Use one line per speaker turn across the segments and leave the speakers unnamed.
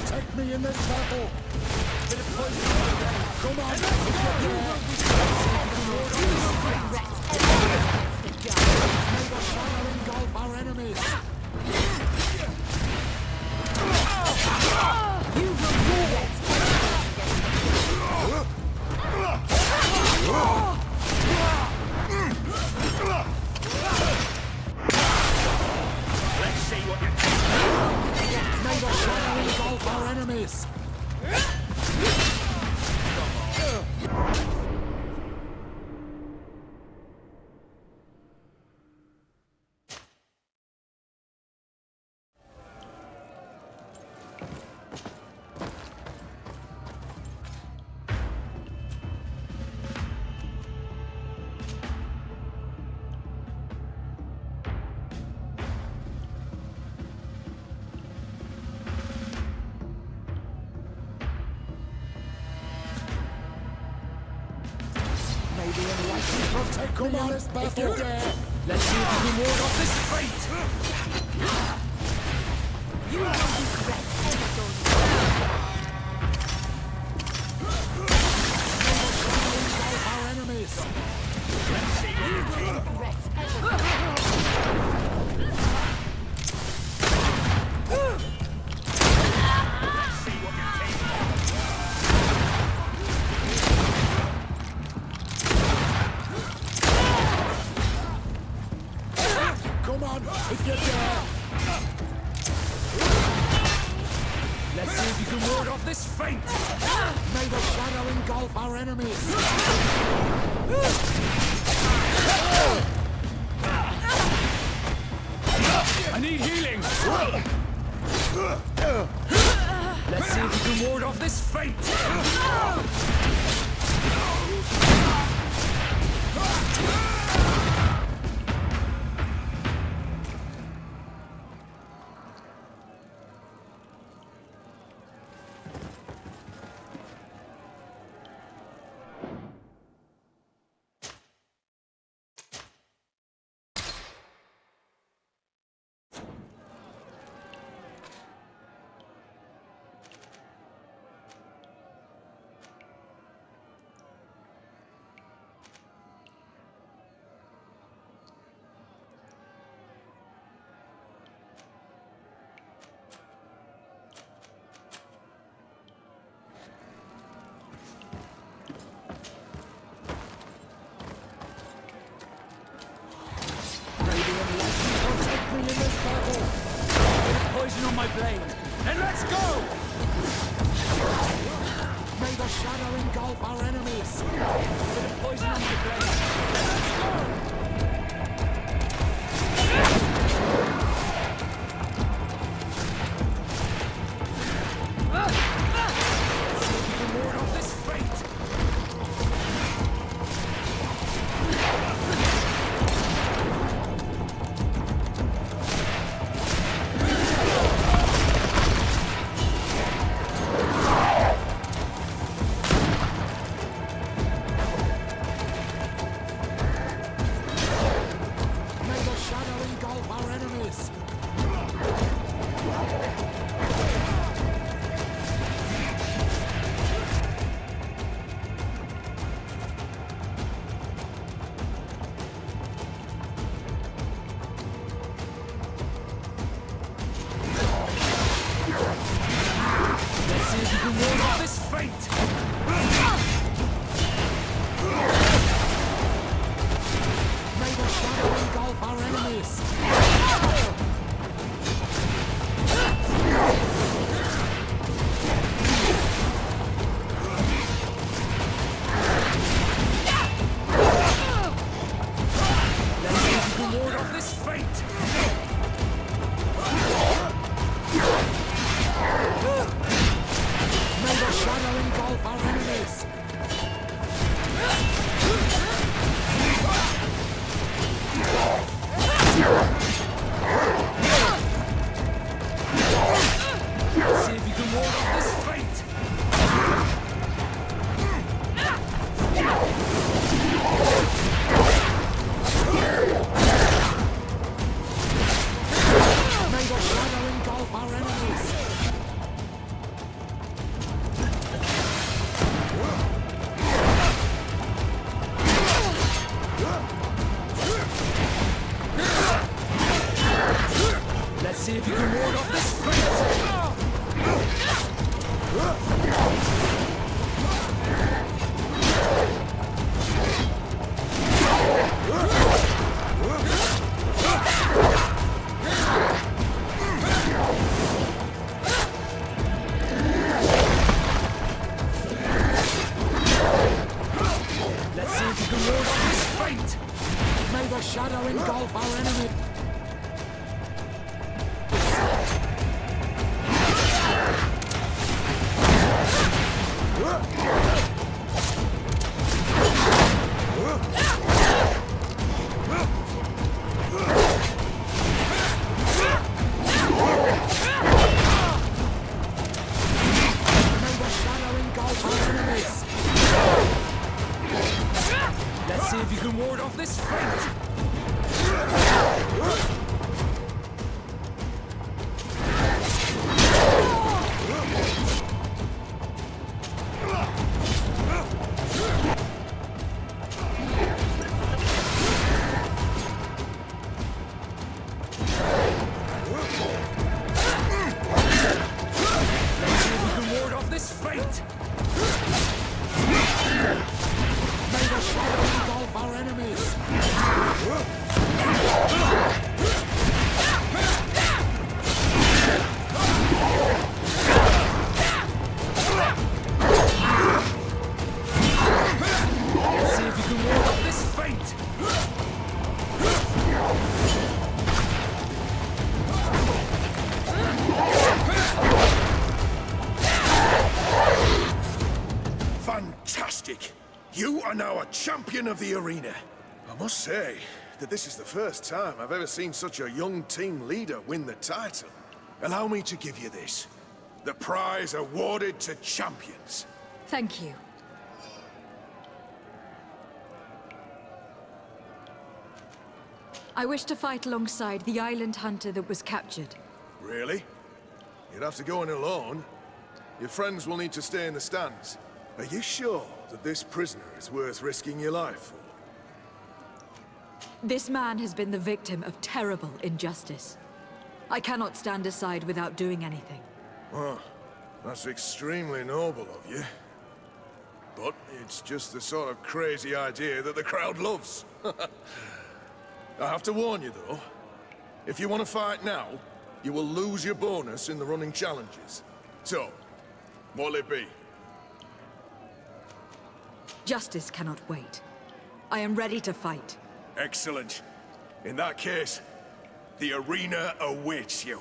protect me in this battle. Bit of poison on my blade. Come on, you will be may the fire engulf our enemies.
You will regret.
Let's see what you can. May the fire engulf our enemies. Maybe enlightened protect me in this battle. Let's see if you can ward off this fate.
You will regret ever going.
Our enemies.
Let's see what you will regret ever going.
Come on, if you dare. Let's see if you can ward off this fate. May the shadow engulf our enemies. I need healing. Let's see if you can ward off this fate. Poison on my blade, and let's go! May the shadow engulf our enemies. Poison on my blade, and let's go! See if you can ward off this fate. see if you can ward off this fate! Let's see if you can ward off this fate! May the shadow engulf our enemy! Let's see if you can ward off this fate! Let's see if you can ward off this fate! May the shadow engulf our enemies! Let's see if you can ward off this fate!
Fantastic! You are now a champion of the arena. I must say that this is the first time I've ever seen such a young team leader win the title. Allow me to give you this. The prize awarded to champions.
Thank you. I wish to fight alongside the island hunter that was captured.
Really? You'd have to go in alone. Your friends will need to stay in the stands. Are you sure that this prisoner is worth risking your life for?
This man has been the victim of terrible injustice. I cannot stand aside without doing anything.
Oh, that's extremely noble of you. But it's just the sort of crazy idea that the crowd loves. I have to warn you, though. If you want to fight now, you will lose your bonus in the running challenges. So, what'll it be?
Justice cannot wait. I am ready to fight.
Excellent. In that case, the arena awaits you.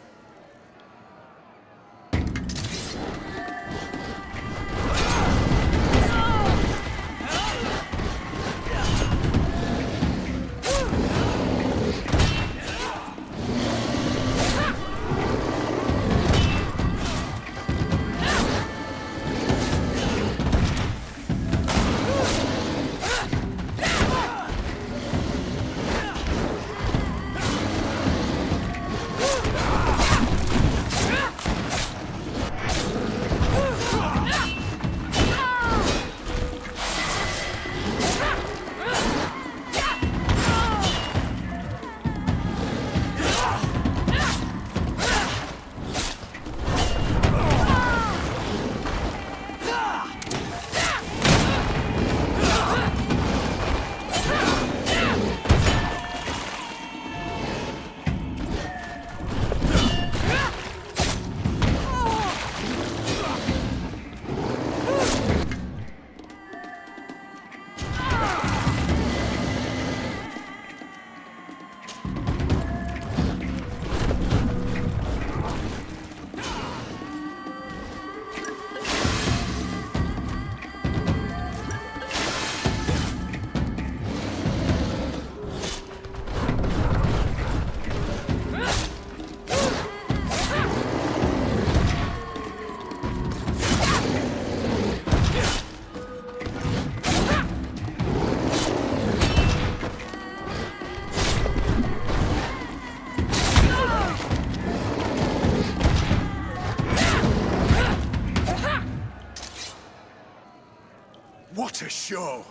What a show!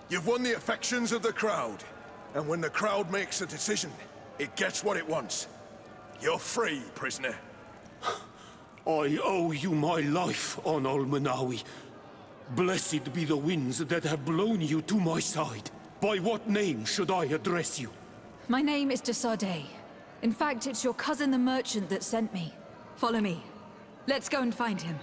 You've won the affections of the crowd. And when the crowd makes a decision, it gets what it wants. You're free, prisoner.
I owe you my life, on Almanawi. Blessed be the winds that have blown you to my side. By what name should I address you?
My name is Desade. In fact, it's your cousin the merchant that sent me. Follow me. Let's go and find him.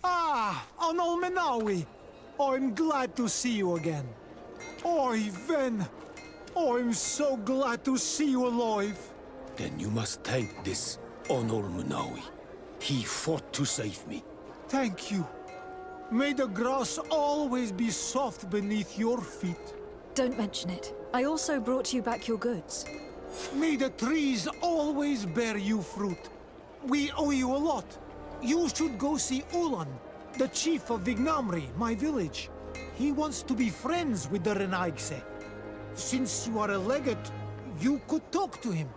Ah, Anol Menawi. I'm glad to see you again. Oi, Ven. I'm so glad to see you alive.
Then you must thank this Onol Munawi. He fought to save me.
Thank you. May the grass always be soft beneath your feet.
Don't mention it. I also brought you back your goods.
May the trees always bear you fruit. We owe you a lot. You should go see Ulan, the chief of Vignamri, my village. He wants to be friends with the Renaigse. Since you are a legate, you could talk to him.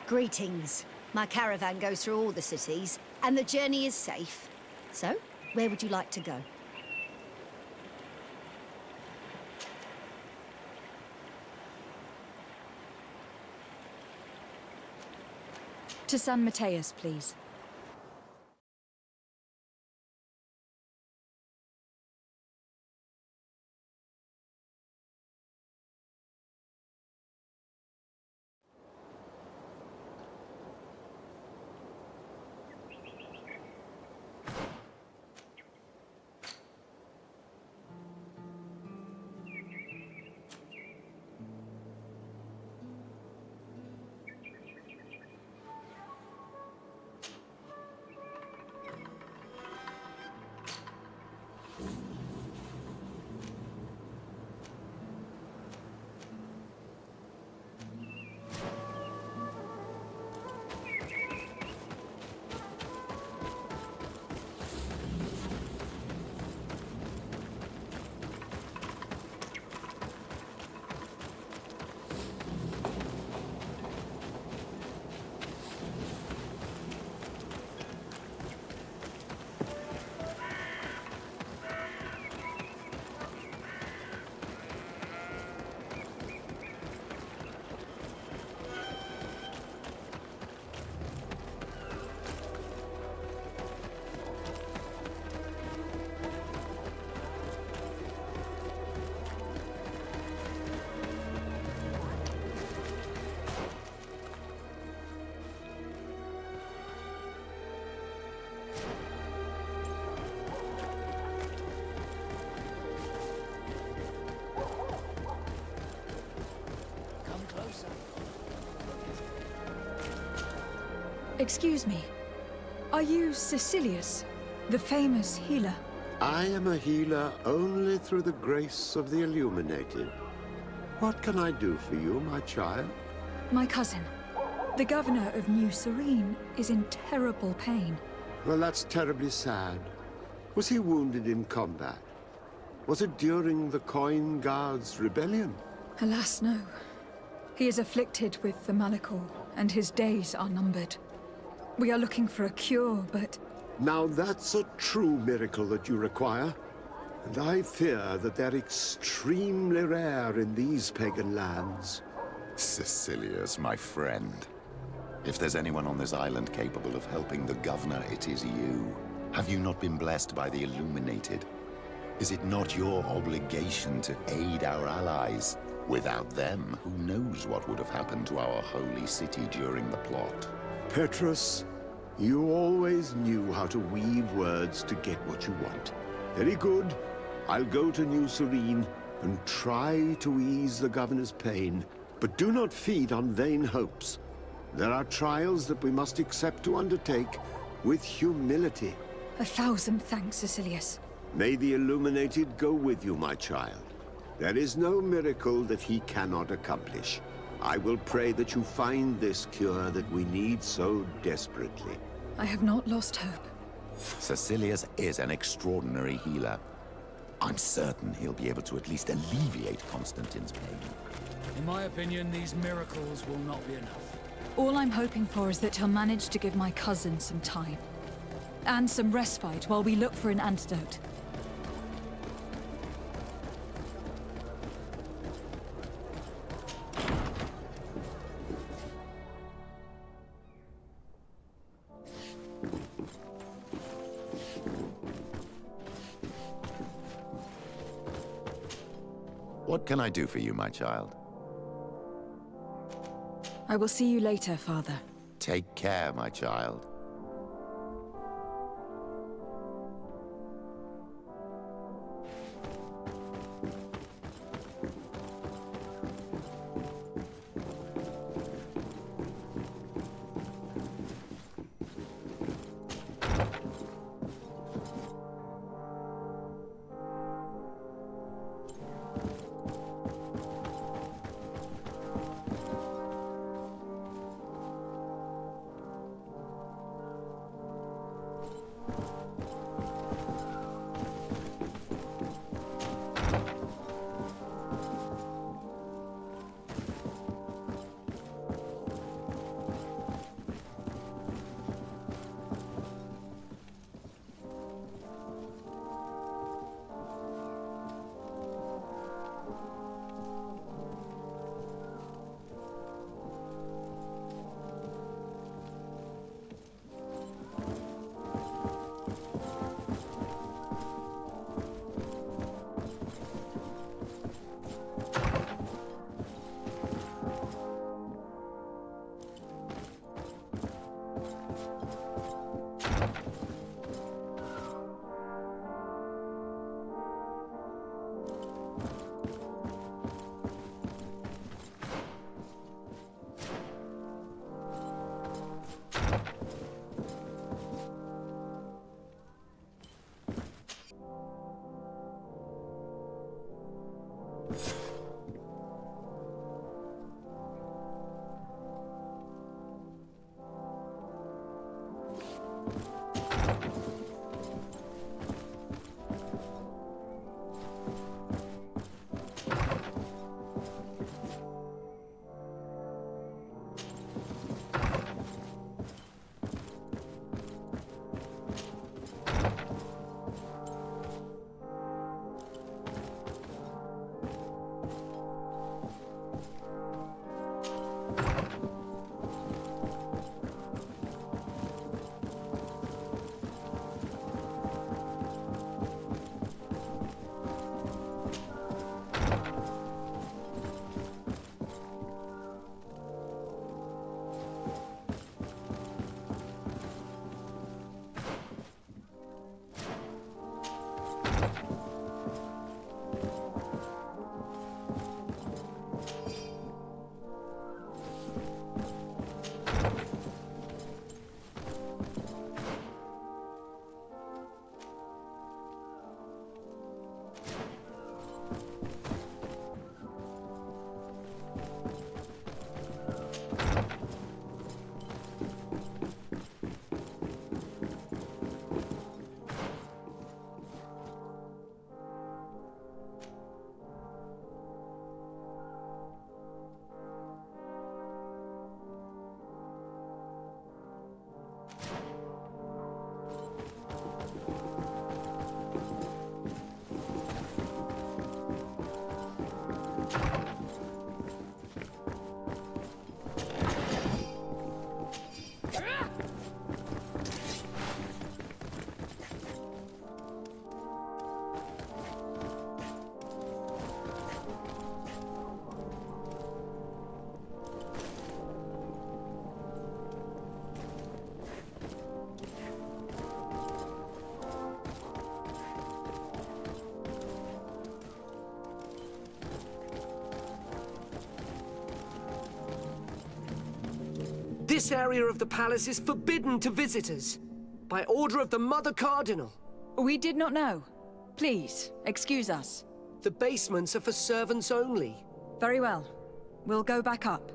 Greetings. My caravan goes through all the cities, and the journey is safe. So, where would you like to go?
To San Mateus, please. Excuse me. Are you Cecilius, the famous healer?
I am a healer only through the grace of the illuminated. What can I do for you, my child?
My cousin, the governor of New Serene, is in terrible pain.
Well, that's terribly sad. Was he wounded in combat? Was it during the Coin Guards' rebellion?
Alas, no. He is afflicted with the Malachor, and his days are numbered. We are looking for a cure, but...
Now that's a true miracle that you require. And I fear that they're extremely rare in these pagan lands.
Cecilius, my friend. If there's anyone on this island capable of helping the governor, it is you. Have you not been blessed by the illuminated? Is it not your obligation to aid our allies? Without them, who knows what would have happened to our holy city during the plot?
Petrus, you always knew how to weave words to get what you want. Very good. I'll go to New Serene and try to ease the governor's pain. But do not feed on vain hopes. There are trials that we must accept to undertake with humility.
1,000 thanks, Cecilius.
May the illuminated go with you, my child. There is no miracle that he cannot accomplish. I will pray that you find this cure that we need so desperately.
I have not lost hope.
Cecilius is an extraordinary healer. I'm certain he'll be able to at least alleviate Constantine's pain.
In my opinion, these miracles will not be enough.
All I'm hoping for is that he'll manage to give my cousin some time. And some respite while we look for an antidote.
What can I do for you, my child?
I will see you later, Father.
Take care, my child.
This area of the palace is forbidden to visitors. By order of the Mother Cardinal.
We did not know. Please, excuse us.
The basements are for servants only.
Very well. We'll go back up.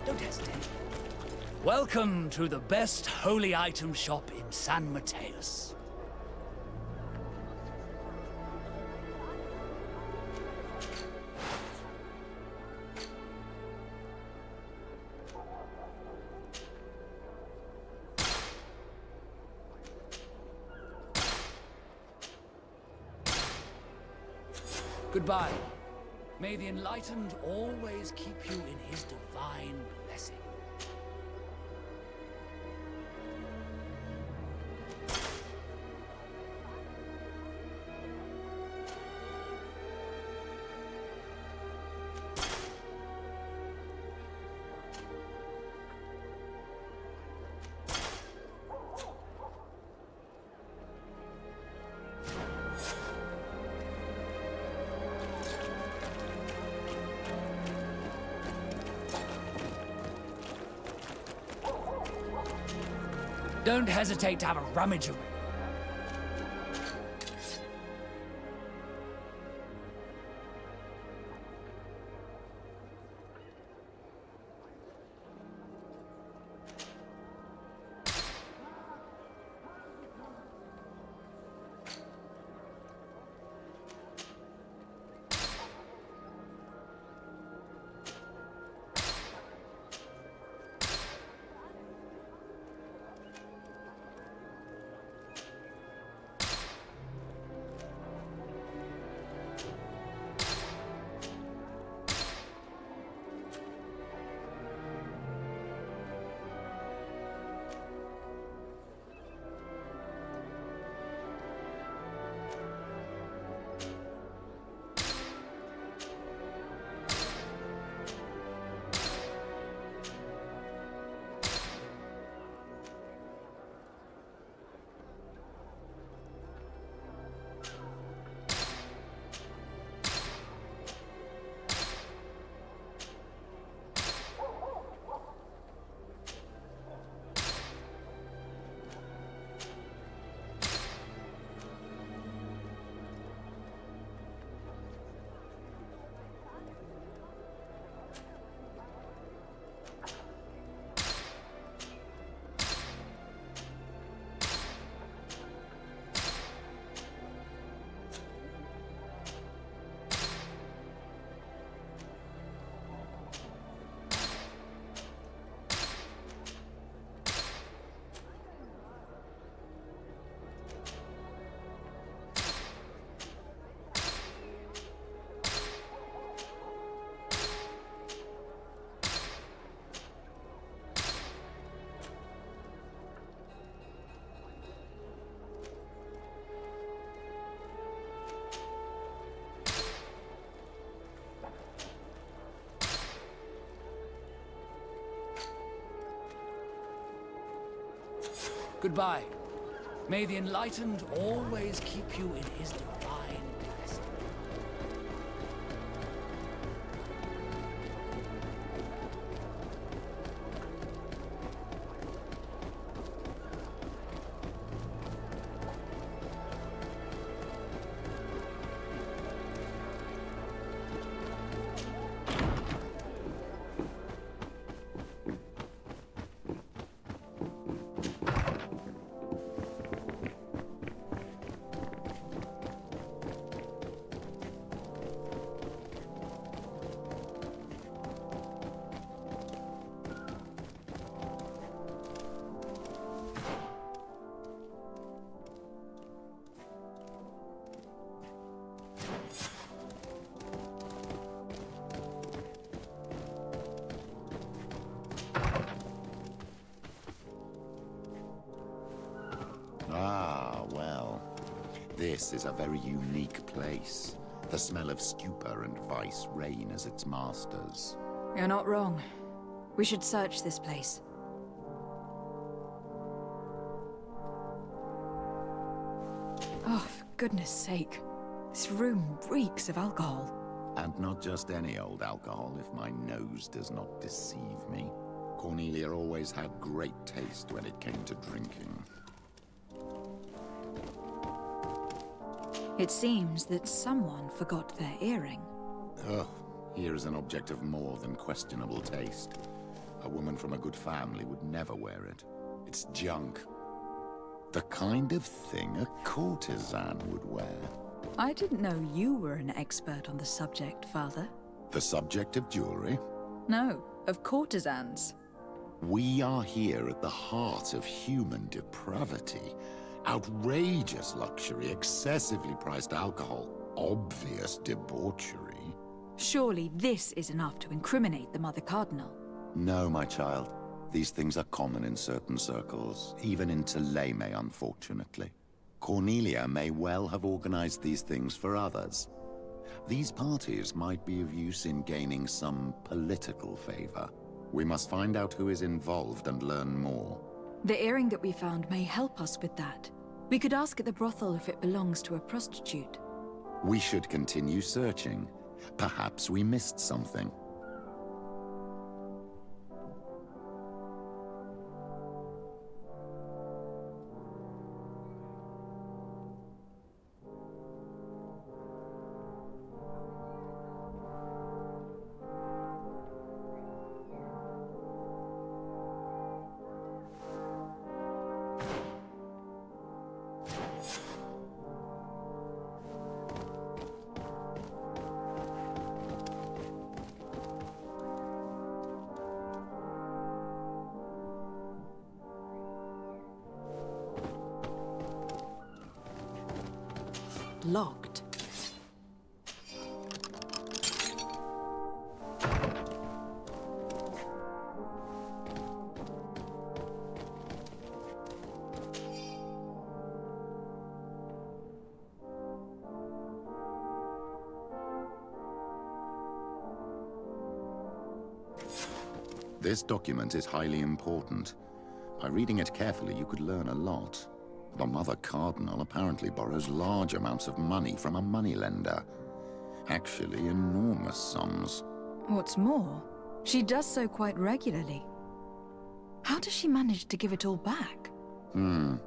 Don't hesitate. Welcome to the best holy item shop in San Mateus. Goodbye. May the enlightened always keep you in his divine blessing. Don't hesitate to have a rummage around. Goodbye. May the enlightened always keep you in his divine blessing.
Ah, well. This is a very unique place. The smell of stupor and vice reign as its masters.
You're not wrong. We should search this place. Oh, for goodness sake. This room reeks of alcohol.
And not just any old alcohol, if my nose does not deceive me. Cornelia always had great taste when it came to drinking.
It seems that someone forgot their earring.
Ugh, here is an object of more than questionable taste. A woman from a good family would never wear it. It's junk. The kind of thing a courtesan would wear.
I didn't know you were an expert on the subject, Father.
The subject of jewelry?
No, of courtesans.
We are here at the heart of human depravity. Outrageous luxury, excessively priced alcohol, obvious debauchery.
Surely this is enough to incriminate the Mother Cardinal.
No, my child. These things are common in certain circles, even in Theleme, unfortunately. Cornelia may well have organized these things for others. These parties might be of use in gaining some political favor. We must find out who is involved and learn more.
The earring that we found may help us with that. We could ask at the brothel if it belongs to a prostitute.
We should continue searching. Perhaps we missed something.
Locked.
This document is highly important. By reading it carefully, you could learn a lot. The Mother Cardinal apparently borrows large amounts of money from a moneylender. Actually, enormous sums.
What's more, she does so quite regularly. How does she manage to give it all back?
And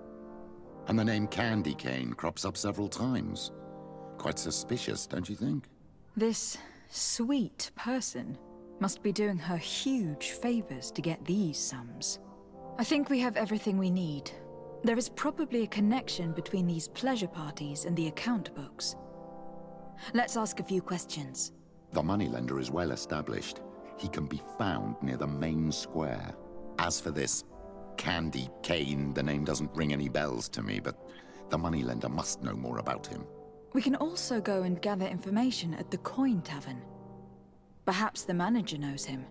the name Candy Cane crops up several times. Quite suspicious, don't you think?
This sweet person must be doing her huge favors to get these sums. I think we have everything we need. There is probably a connection between these pleasure parties and the account books. Let's ask a few questions.
The moneylender is well established. He can be found near the main square. As for this Candy Cane, the name doesn't ring any bells to me, but the moneylender must know more about him.
We can also go and gather information at the Coin Tavern. Perhaps the manager knows him.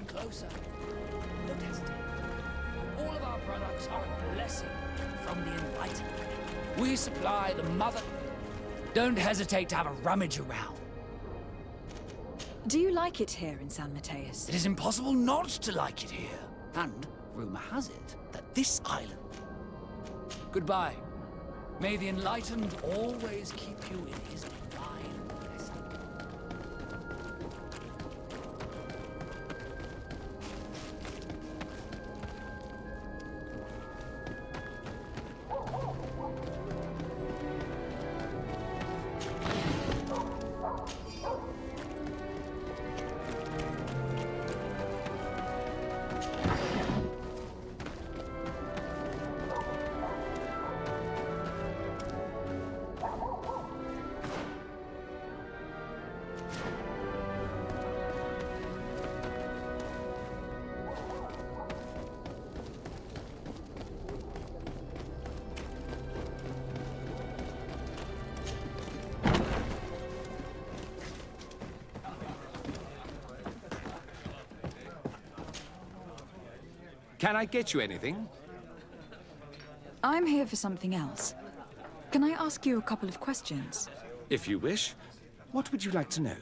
Come closer. Don't hesitate. All of our products are a blessing from the enlightened. We supply the mother. Don't hesitate to have a rummage around.
Do you like it here in San Mateus?
It is impossible not to like it here. And rumor has it that this island... Goodbye. May the enlightened always keep you in his divine blessing.
Can I get you anything?
I'm here for something else. Can I ask you a couple of questions?
If you wish. What would you like to know?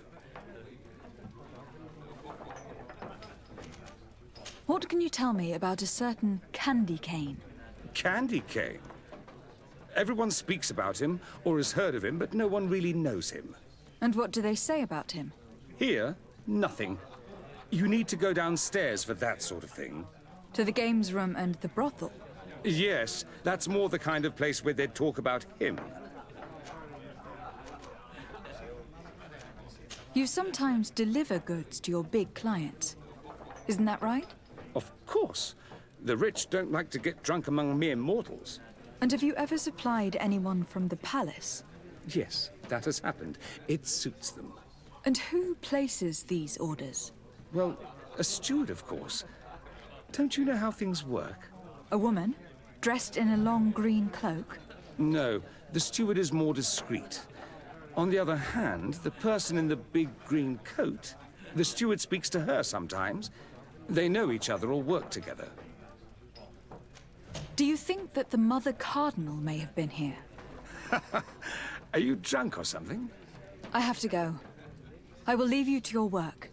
What can you tell me about a certain candy cane?
Candy cane? Everyone speaks about him, or has heard of him, but no one really knows him.
And what do they say about him?
Here, nothing. You need to go downstairs for that sort of thing.
To the games room and the brothel?
Yes, that's more the kind of place where they'd talk about him.
You sometimes deliver goods to your big clients. Isn't that right?
Of course. The rich don't like to get drunk among mere mortals.
And have you ever supplied anyone from the palace?
Yes, that has happened. It suits them.
And who places these orders?
Well, a steward, of course. Don't you know how things work?
A woman? Dressed in a long green cloak?
No, the steward is more discreet. On the other hand, the person in the big green coat, the steward speaks to her sometimes. They know each other or work together.
Do you think that the Mother Cardinal may have been here?
Are you drunk or something?
I have to go. I will leave you to your work.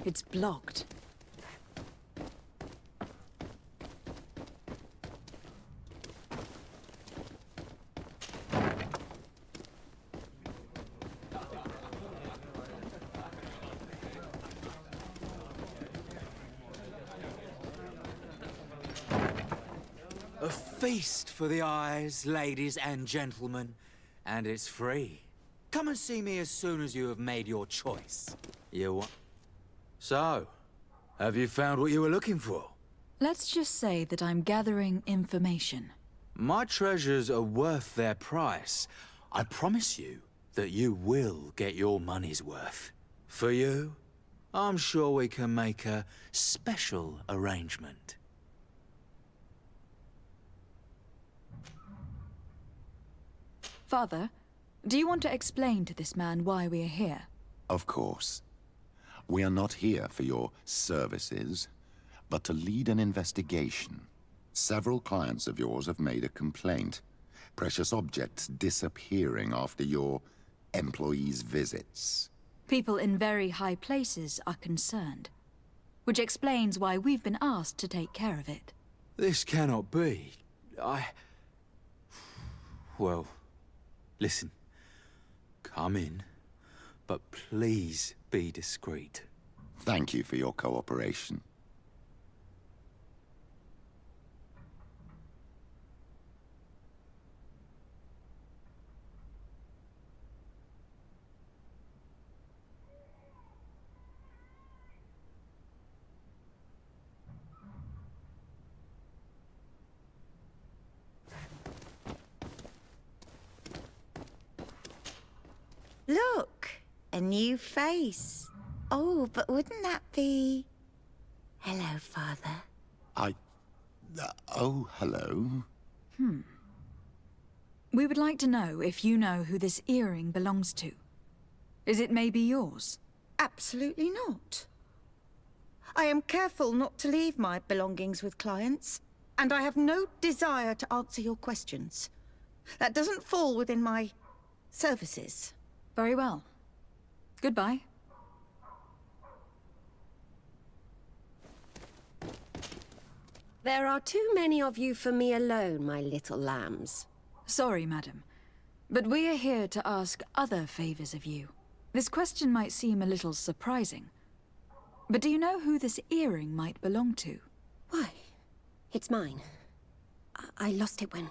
It's blocked.
A feast for the eyes, ladies and gentlemen, and it's free. Come and see me as soon as you have made your choice. You want? So, have you found what you were looking for?
Let's just say that I'm gathering information.
My treasures are worth their price. I promise you that you will get your money's worth. For you, I'm sure we can make a special arrangement.
Father, do you want to explain to this man why we are here?
Of course. We are not here for your services, but to lead an investigation. Several clients of yours have made a complaint. Precious objects disappearing after your employees' visits.
People in very high places are concerned, which explains why we've been asked to take care of it.
This cannot be. Well, listen. Come in, but please be discreet.
Thank you for your cooperation.
Look, a new face. Oh, but wouldn't that be... Hello, Father.
Oh, hello.
We would like to know if you know who this earring belongs to. Is it maybe yours?
Absolutely not. I am careful not to leave my belongings with clients, and I have no desire to answer your questions. That doesn't fall within my services.
Very well. Goodbye.
There are too many of you for me alone, my little lambs.
Sorry, madam, but we are here to ask other favors of you. This question might seem a little surprising, but do you know who this earring might belong to?
Why? It's mine. I lost it when...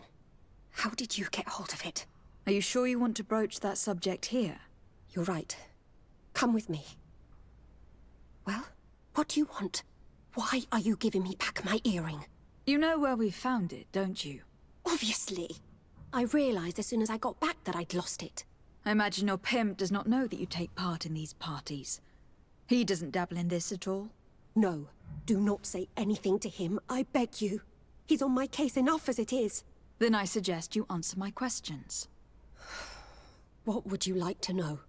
How did you get hold of it?
Are you sure you want to broach that subject here?
You're right. Come with me. Well, what do you want? Why are you giving me back my earring?
You know where we found it, don't you?
Obviously. I realized as soon as I got back that I'd lost it.
I imagine your pimp does not know that you take part in these parties. He doesn't dabble in this at all?
No. Do not say anything to him, I beg you. He's on my case enough as it is.
Then I suggest you answer my questions.
What would you like to know?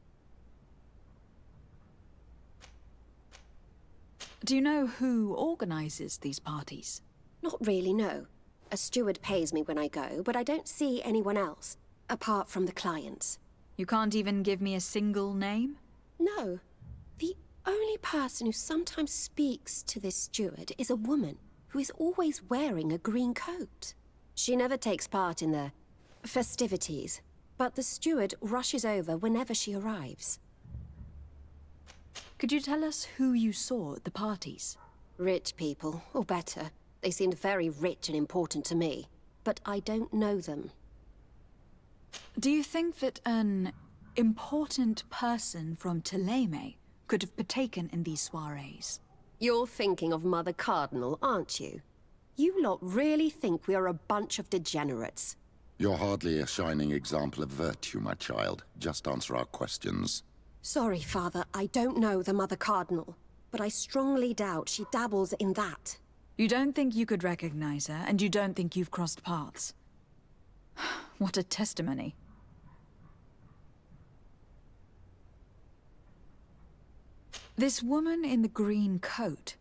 Do you know who organizes these parties?
Not really, no. A steward pays me when I go, but I don't see anyone else, apart from the clients.
You can't even give me a single name?
No. The only person who sometimes speaks to this steward is a woman who is always wearing a green coat. She never takes part in the festivities, but the steward rushes over whenever she arrives.
Could you tell us who you saw at the parties?
Rich people, or better. They seemed very rich and important to me, but I don't know them.
Do you think that an important person from Teleme could have partaken in these soirees?
You're thinking of Mother Cardinal, aren't you? You lot really think we are a bunch of degenerates.
You're hardly a shining example of virtue, my child. Just answer our questions.
Sorry, Father, I don't know the Mother Cardinal, but I strongly doubt she dabbles in that.
You don't think you could recognize her, and you don't think you've crossed paths. What a testimony. This woman in the green coat,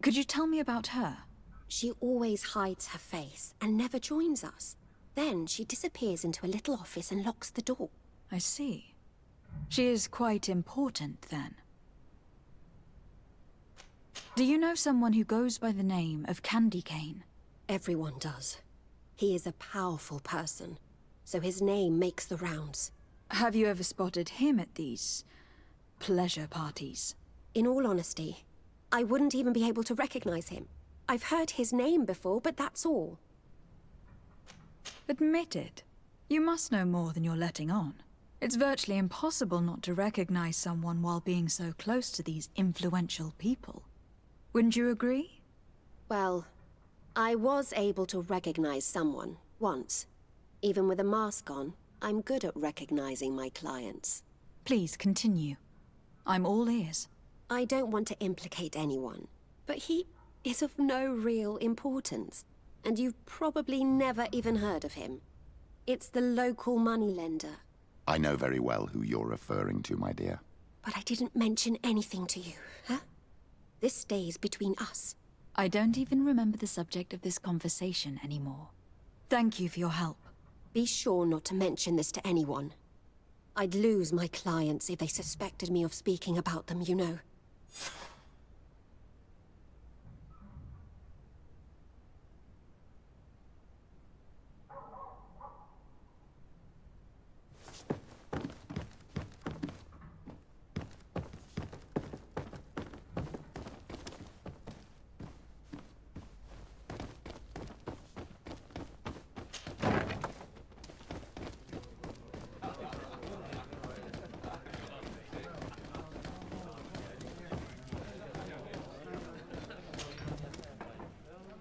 could you tell me about her?
She always hides her face and never joins us. Then she disappears into a little office and locks the door.
I see. She is quite important, then. Do you know someone who goes by the name of Candy Cane?
Everyone does. He is a powerful person, so his name makes the rounds.
Have you ever spotted him at these pleasure parties?
In all honesty, I wouldn't even be able to recognize him. I've heard his name before, but that's all.
Admit it. You must know more than you're letting on. It's virtually impossible not to recognize someone while being so close to these influential people. Wouldn't you agree?
Well, I was able to recognize someone, once. Even with a mask on, I'm good at recognizing my clients.
Please continue. I'm all ears.
I don't want to implicate anyone, but he is of no real importance, and you've probably never even heard of him. It's the local moneylender.
I know very well who you're referring to, my dear.
But I didn't mention anything to you, huh? This stays between us.
I don't even remember the subject of this conversation anymore. Thank you for your help.
Be sure not to mention this to anyone. I'd lose my clients if they suspected me of speaking about them, you know.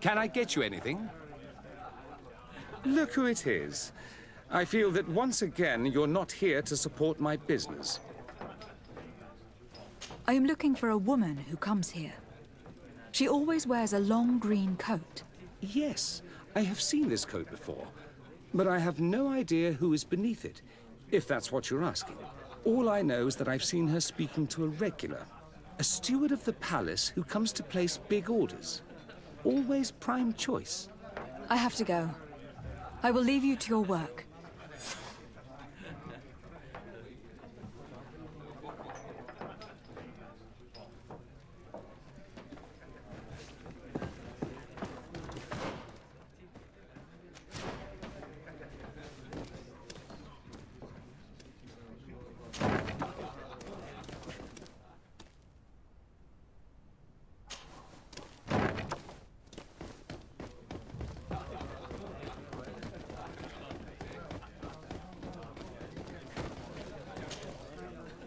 Can I get you anything? Look who it is. I feel that once again you're not here to support my business.
I am looking for a woman who comes here. She always wears a long green coat.
Yes, I have seen this coat before, but I have no idea who is beneath it, if that's what you're asking. All I know is that I've seen her speaking to a regular, a steward of the palace who comes to place big orders. Always prime choice.
I have to go. I will leave you to your work.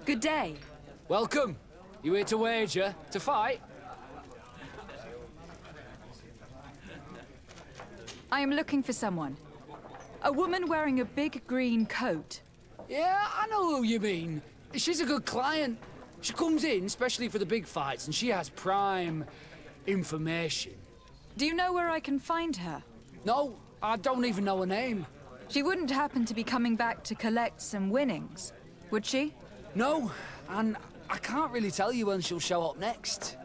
Good day.
Welcome. You here to wager? To fight?
I am looking for someone. A woman wearing a big green coat.
Yeah, I know who you mean. She's a good client. She comes in, especially for the big fights, and she has prime information.
Do you know where I can find her?
No, I don't even know her name.
She wouldn't happen to be coming back to collect some winnings, would she?
No, and I can't really tell you when she'll show up next.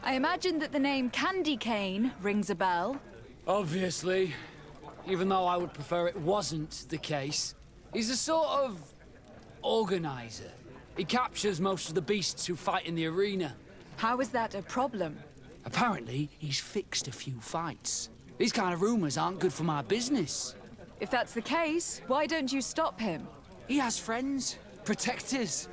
I imagine that the name Candy Cane rings a bell.
Obviously. Even though I would prefer it wasn't the case. He's a sort of organizer. He captures most of the beasts who fight in the arena.
How is that a problem?
Apparently, he's fixed a few fights. These kind of rumors aren't good for my business.
If that's the case, why don't you stop him?
He has friends, protectors.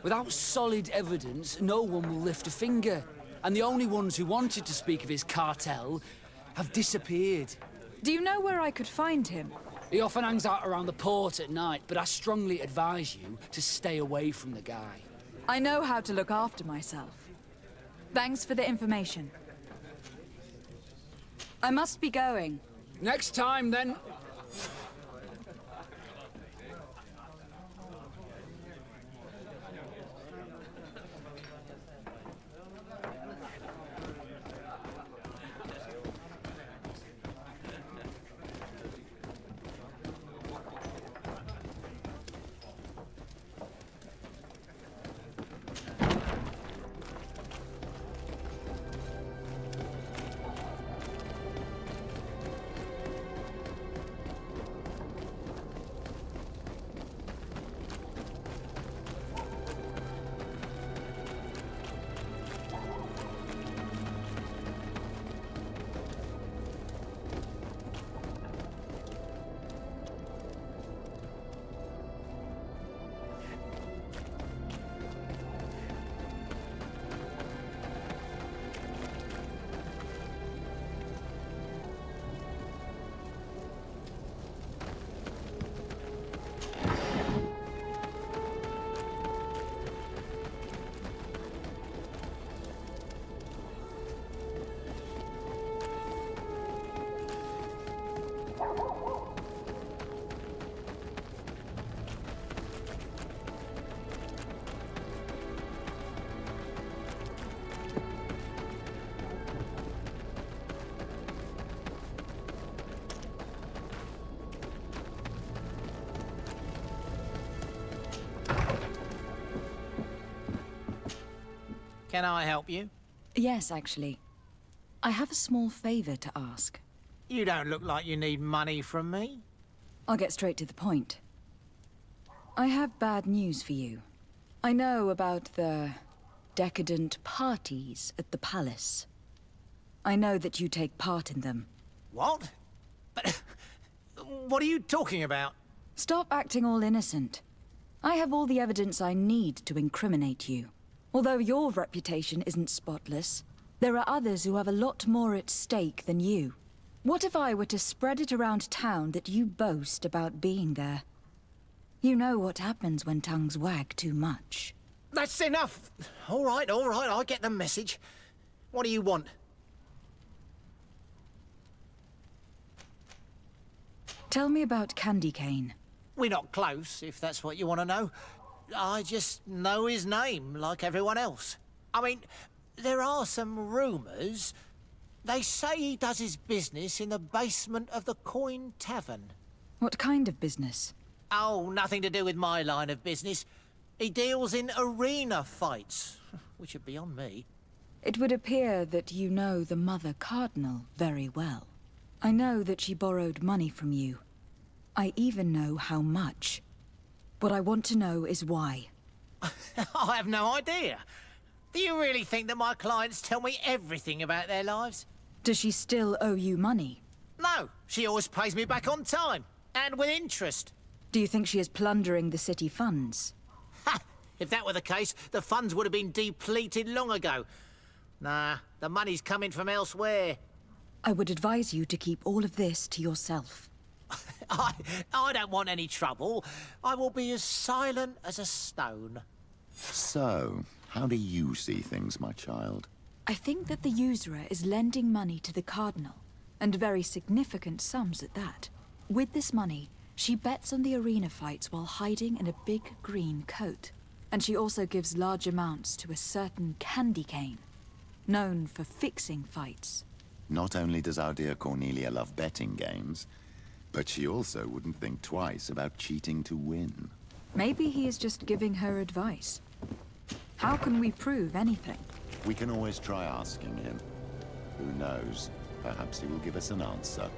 Without solid evidence, no one will lift a finger. And the only ones who wanted to speak of his cartel have disappeared.
Do you know where I could find him?
He often hangs out around the port at night, but I strongly advise you to stay away from the guy.
I know how to look after myself. Thanks for the information. I must be going.
Next time, then.
Can I help you?
Yes, actually. I have a small favor to ask.
You don't look like you need money from me.
I'll get straight to the point. I have bad news for you. I know about the decadent parties at the palace. I know that you take part in them.
What? But what are you talking about?
Stop acting all innocent. I have all the evidence I need to incriminate you. Although your reputation isn't spotless, there are others who have a lot more at stake than you. What if I were to spread it around town that you boast about being there? You know what happens when tongues wag too much.
That's enough! All right, I get the message. What do you want?
Tell me about Candy Cane.
We're not close, if that's what you want to know. I just know his name, like everyone else. I mean, there are some rumours. They say he does his business in the basement of the Coin Tavern.
What kind of business?
Oh, nothing to do with my line of business. He deals in arena fights, which are beyond me.
It would appear that you know the Mother Cardinal very well. I know that she borrowed money from you. I even know how much. What I want to know is why.
I have no idea. Do you really think that my clients tell me everything about their lives?
Does she still owe you money?
No, she always pays me back on time, and with interest.
Do you think she is plundering the city funds?
Ha! If that were the case, the funds would have been depleted long ago. Nah, the money's coming from elsewhere.
I would advise you to keep all of this to yourself.
I don't want any trouble. I will be as silent as a stone.
So, how do you see things, my child?
I think that the usurer is lending money to the Cardinal, and very significant sums at that. With this money, she bets on the arena fights while hiding in a big green coat. And she also gives large amounts to a certain Candy Cane, known for fixing fights.
Not only does our dear Cornelia love betting games, but she also wouldn't think twice about cheating to win.
Maybe he is just giving her advice. How can we prove anything?
We can always try asking him. Who knows? Perhaps he will give us an answer.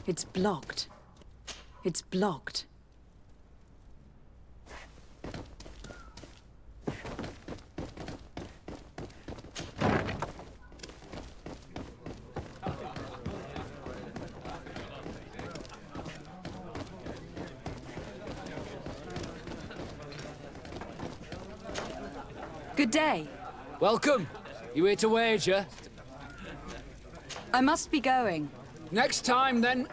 It's blocked. It's blocked. Good day.
Welcome. You here to wager?
I must be going.
Next time, then,